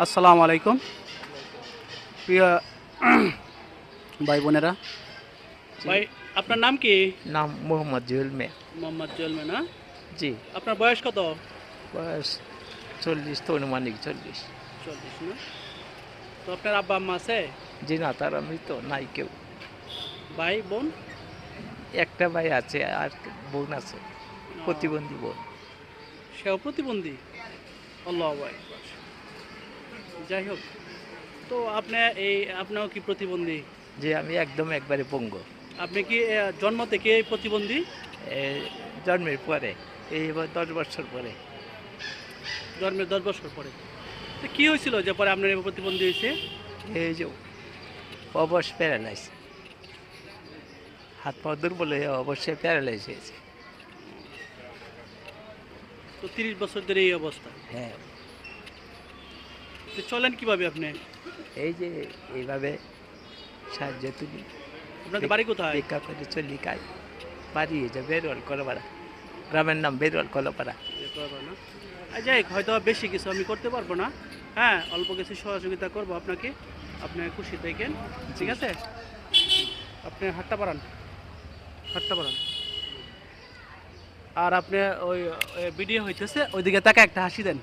আসসালামু আলাইকুম প্রিয় ভাই বোনেরা। ভাই, আপনার নাম কি? নাম মোহাম্মদ জুয়েল মিয়া। মোহাম্মদ জুয়েল না? জি। আপনার বয়স কত? বয়স 40 তো অনুমানিক 40। 40 না? তো আপনার আব্বা আম্মা আছে? জি না, তারা মৃত নাই কেউ। ভাই বোন? একটা ভাই আছে আর বোন আছে, প্রতিবন্ধী বোন। সেও প্রতিবন্ধী? আল্লাহু আকবার। যাই হোক, তো আপনিও কি প্রতিবন্ধী? যে আমি একদম একবারে পঙ্গু। আপনি কি জন্ম থেকে প্রতিবন্ধী? এ, জন্মের পরে এই এবার 10 বছর পরে। জন্মের 10 বছর পরে? তো কি হয়েছিল যে পরে আপনার এই প্রতিবন্ধী হয়েছে? এই যে অবশ প্যারালাইজ, হাত পা দুর্বল হয়ে অবশ্যই প্যারালাইজ হয়েছে। তো 30 বছর ধরে এই অবস্থা? হ্যাঁ। তো চলেন কিভাবে আপনি? এই যে এইভাবে সাহায্য তুমি আপনাদের বাড়ি কোথায়? ভিক্ষা করে চলি কাজ। বাড়ি এই যে বেরোয়াল কলপাড়া, গ্রামের নাম বেরোয়াল কলপাড়া। না? যাই হোক, হয়তো বেশি কিছু আমি করতে পারবো না। হ্যাঁ, অল্প কিছু সহযোগিতা করবো আপনাকে। আপনি খুশি থাকেন, ঠিক আছে? আপনি হাতটা বাড়ান, হাতটা বাড়ান। আর আপনি ওই ভিডিও হইতেছে, ওইদিকে তাকে একটা হাসি দেন।